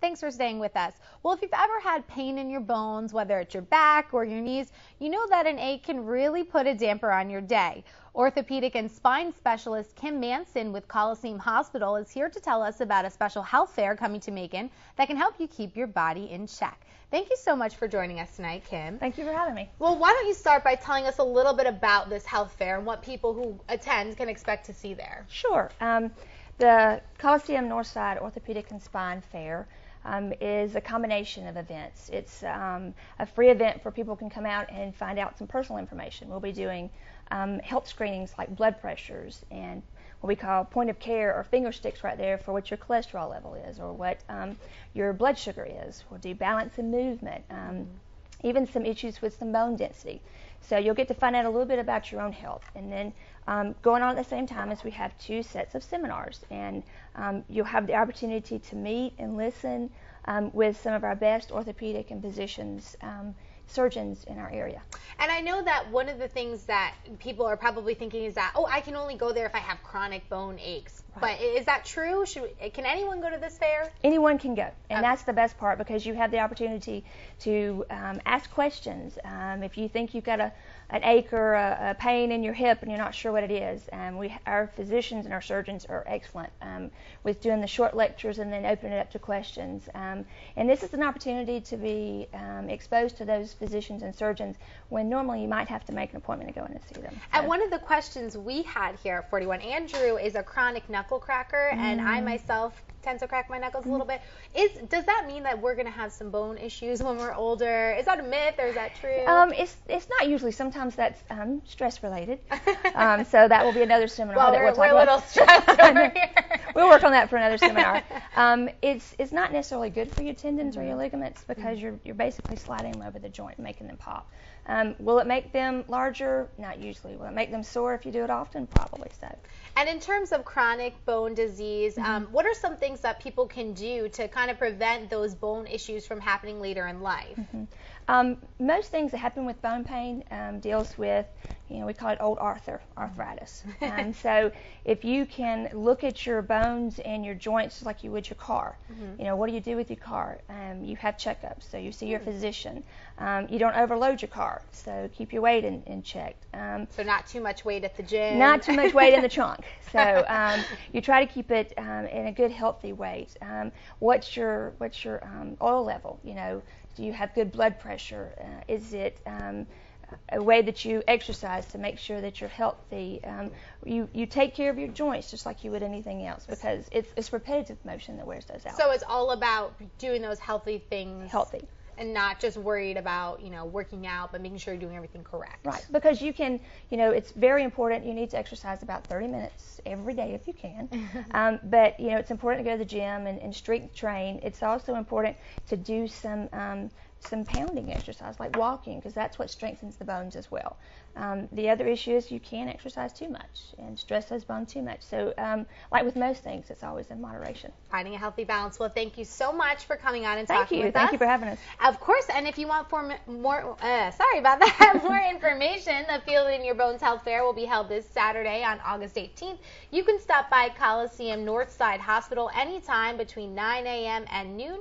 Thanks for staying with us. Well, if you've ever had pain in your bones, whether it's your back or your knees, you know that an ache can really put a damper on your day. Orthopedic and Spine Specialist Kim Nacin with Coliseum Hospital is here to tell us about a special health fair coming to Macon that can help you keep your body in check. Thank you so much for joining us tonight, Kim. Thank you for having me. Well, why don't you start by telling us a little bit about this health fair and what people who attend can expect to see there? Sure. The Coliseum Northside Orthopedic and Spine Fair is a combination of events. It's a free event where people can come out and find out some personal information. We'll be doing health screenings like blood pressures and what we call point of care or finger sticks right there for what your cholesterol level is or what your blood sugar is. We'll do balance and movement, even some issues with some bone density. So you'll get to find out a little bit about your own health. And then going on at the same time as we have 2 sets of seminars. And you'll have the opportunity to meet and listen with some of our best orthopedic and physicians, surgeons in our area. And I know that one of the things that people are probably thinking is that, oh, I can only go there if I have chronic bone aches. Right. But is that true? Can anyone go to this fair? Anyone can go, and that's the best part because you have the opportunity to ask questions. If you think you've got an ache or a pain in your hip and you're not sure what it is, our physicians and our surgeons are excellent with doing the short lectures and then opening it up to questions. And this is an opportunity to be exposed to those physicians and surgeons when normally you might have to make an appointment to go in and see them. So. And one of the questions we had here at 41, Andrew is a chronic knuckle cracker, and I myself tend to crack my knuckles a little bit. Does that mean that we're going to have some bone issues when we're older? Is that a myth or is that true? It's not usually. Sometimes that's stress related. So that will be another seminar that we'll talk about. We're a little stressed over here. We'll work on that for another seminar. It's not necessarily good for your tendons or your ligaments because you're basically sliding them over the joint and making them pop. Will it make them larger? Not usually. Will it make them sore if you do it often? Probably so. And in terms of chronic bone disease, what are some things that people can do to kind of prevent those bone issues from happening later in life? Most things that happen with bone pain deals with, we call it old arthritis. So if you can look at your bones and your joints like you would your car, what do you do with your car? You have checkups, so you see your physician. You don't overload your car, so keep your weight in check. So not too much weight at the gym. Not too much weight in the trunk. So you try to keep it in a good, healthy weight. What's your oil level? Do you have good blood pressure? Is it a way that you exercise to make sure that you're healthy? You take care of your joints just like you would anything else because it's repetitive motion that wears those out. So it's all about doing those healthy things. Healthy. And not just worried about, working out, but making sure you're doing everything correct. Right, because you can, it's very important. You need to exercise about 30 minutes every day if you can. But, it's important to go to the gym and strength train. It's also important to do some pounding exercise, like walking, because that's what strengthens the bones as well. The other issue is you can exercise too much and stress those bones too much. So, like with most things, it's always in moderation. Finding a healthy balance. Well, thank you so much for coming on and talking with us. Thank you for having us. Of course, and if you want more information, the Feel It in Your Bones Health Fair will be held this Saturday on August 18th. You can stop by Coliseum Northside Hospital anytime between 9 a.m. and noon.